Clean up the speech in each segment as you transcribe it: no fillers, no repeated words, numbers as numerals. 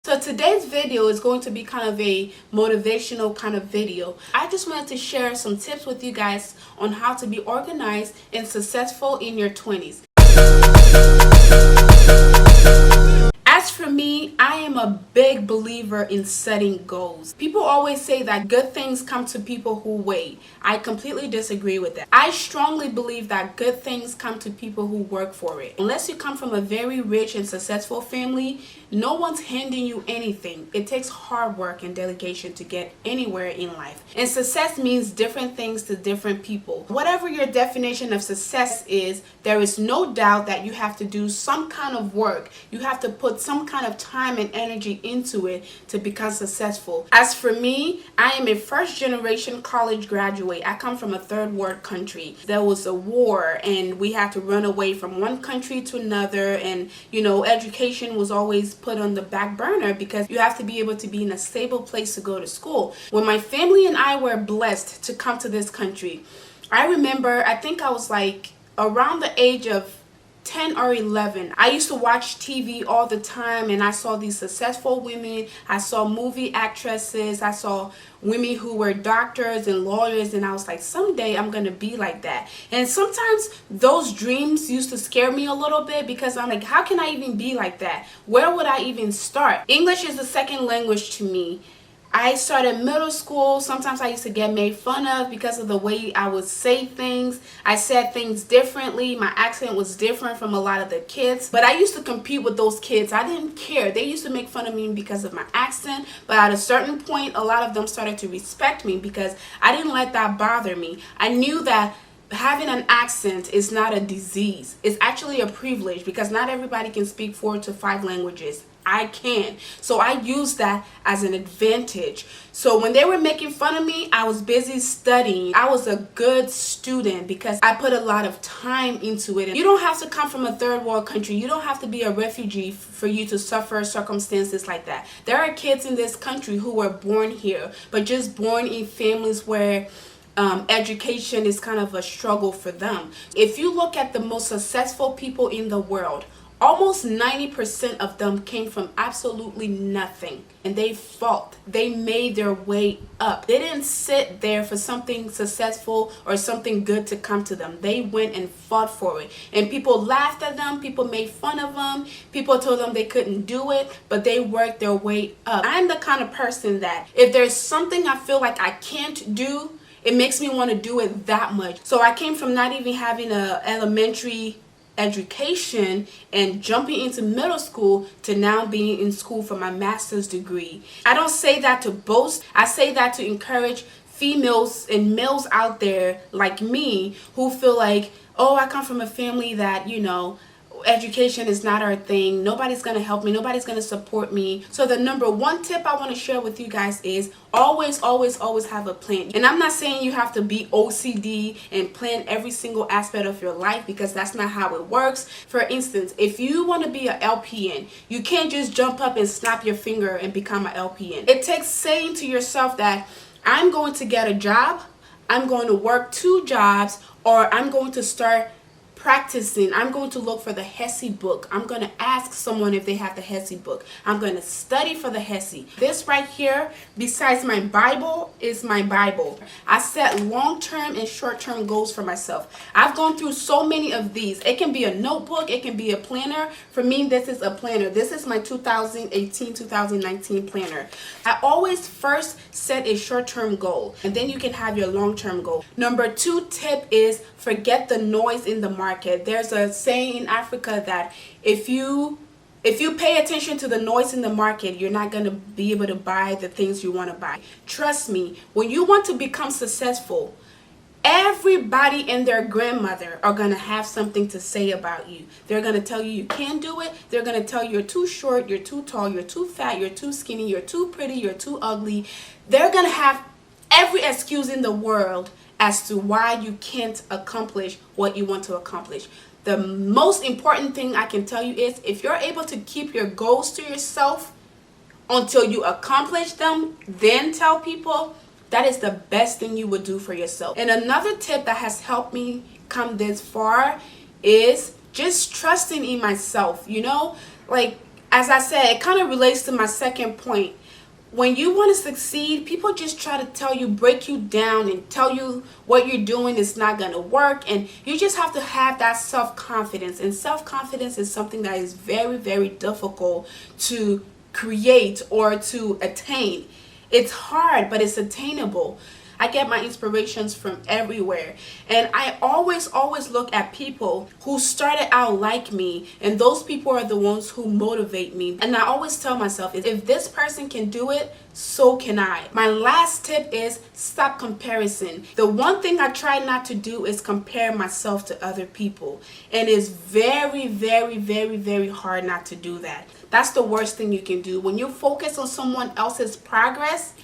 So today's video is going to be kind of a motivational kind of video. I just wanted to share some tips with you guys on how to be organized and successful in your 20s. As for me, I am a big believer in setting goals. People always say that good things come to people who wait. I completely disagree with that. I strongly believe that good things come to people who work for it. Unless you come from a very rich and successful family, no one's handing you anything. It takes hard work and dedication to get anywhere in life. And success means different things to different people. Whatever your definition of success is, there is no doubt that you have to do some kind of work. You have to put some kind of time and energy into it to become successful. As for me, I am a first generation college graduate. I come from a third world country. There was a war and we had to run away from one country to another, and education was always put on the back burner because you have to be able to be in a stable place to go to school. When my family and I were blessed to come to this country, I remember, I think I was like around the age of 10 or 11. I used to watch TV all the time, and I saw these successful women. I saw movie actresses. I saw women who were doctors and lawyers, and I was like, someday I'm gonna be like that. And sometimes those dreams used to scare me a little bit because I'm like, how can I even be like that? Where would I even start? English is the second language to me. I started middle school. Sometimes I used to get made fun of because of the way I would say things. I said things differently. My accent was different from a lot of the kids. But I used to compete with those kids. I didn't care. They used to make fun of me because of my accent. But at a certain point, a lot of them started to respect me because I didn't let that bother me. I knew that having an accent is not a disease. It's actually a privilege because not everybody can speak 4 to 5 languages. I can. So I use that as an advantage. So when they were making fun of me, I was busy studying. I was a good student because I put a lot of time into it. You don't have to come from a third world country. You don't have to be a refugee for you to suffer circumstances like that. There are kids in this country who were born here, but just born in families where education is kind of a struggle for them. If you look at the most successful people in the world, almost 90% of them came from absolutely nothing, and they fought. They made their way up. They didn't sit there for something successful or something good to come to them. They went and fought for it, and people laughed at them. People made fun of them. People told them they couldn't do it, but they worked their way up. I'm the kind of person that if there's something I feel like I can't do, it makes me want to do it that much. So I came from not even having a elementary education and jumping into middle school to now being in school for my master's degree. I don't say that to boast. I say that to encourage females and males out there like me who feel like, oh, I come from a family that, education is not our thing. Nobody's going to help me. Nobody's going to support me. So the number one tip I want to share with you guys is always have a plan. And I'm not saying you have to be OCD and plan every single aspect of your life because that's not how it works. For instance, if you want to be an LPN, you can't just jump up and snap your finger and become an LPN. It takes saying to yourself that I'm going to get a job, I'm going to work 2 jobs, or I'm going to start practicing. I'm going to look for the HESI book. I'm going to ask someone if they have the HESI book. I'm going to study for the HESI. This right here, besides my Bible, is my Bible. I set long-term and short-term goals for myself. I've gone through so many of these. It can be a notebook. It can be a planner. For me, this is a planner. This is my 2018-2019 planner. I always first set a short-term goal, and then you can have your long-term goal. Number 2 tip is forget the noise in the market. There's a saying in Africa that if you pay attention to the noise in the market, you're not going to be able to buy the things you want to buy. Trust me, when you want to become successful, everybody and their grandmother are going to have something to say about you. They're going to tell you can't do it. They're going to tell you you're too short, you're too tall, you're too fat, you're too skinny, you're too pretty, you're too ugly. They're going to have every excuse in the world as to why you can't accomplish what you want to accomplish. The most important thing I can tell you is if you're able to keep your goals to yourself until you accomplish them, then tell people, that is the best thing you would do for yourself. And another tip that has helped me come this far is just trusting in myself. Like As I said, it kind of relates to my second point. When you want to succeed, people just try to tell you, break you down and tell you what you're doing is not going to work. And you just have to have that self-confidence. And self-confidence is something that is very, very difficult to create or to attain. It's hard, but it's attainable. I get my inspirations from everywhere. And I always look at people who started out like me, and those people are the ones who motivate me. And I always tell myself, if this person can do it, so can I. My last tip is stop comparison. The one thing I try not to do is compare myself to other people. And it's very, very, very, very hard not to do that. That's the worst thing you can do. When you focus on someone else's progress,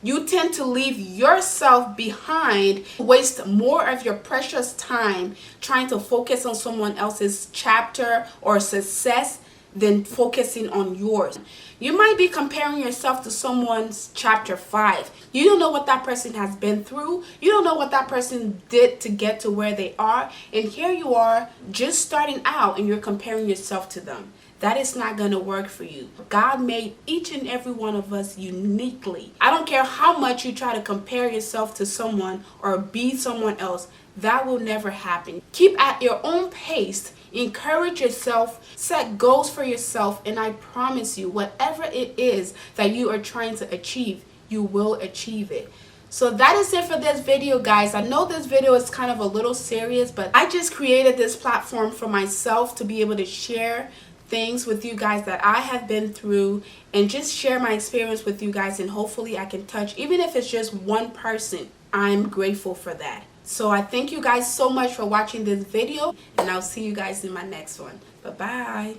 you tend to leave yourself behind, waste more of your precious time trying to focus on someone else's chapter or success than focusing on yours. You might be comparing yourself to someone's chapter 5. You don't know what that person has been through. You don't know what that person did to get to where they are. And here you are just starting out and you're comparing yourself to them. That is not going to work for you. God made each and every one of us uniquely. I don't care how much you try to compare yourself to someone or be someone else. That will never happen. Keep at your own pace. Encourage yourself. Set goals for yourself. And I promise you, whatever it is that you are trying to achieve, you will achieve it. So that is it for this video, guys. I know this video is kind of a little serious, but I just created this platform for myself to be able to share things with you guys that I have been through and just share my experience with you guys, and hopefully I can touch, even if it's just one person. I'm grateful for that. So I thank you guys so much for watching this video, and I'll see you guys in my next one. Bye-bye.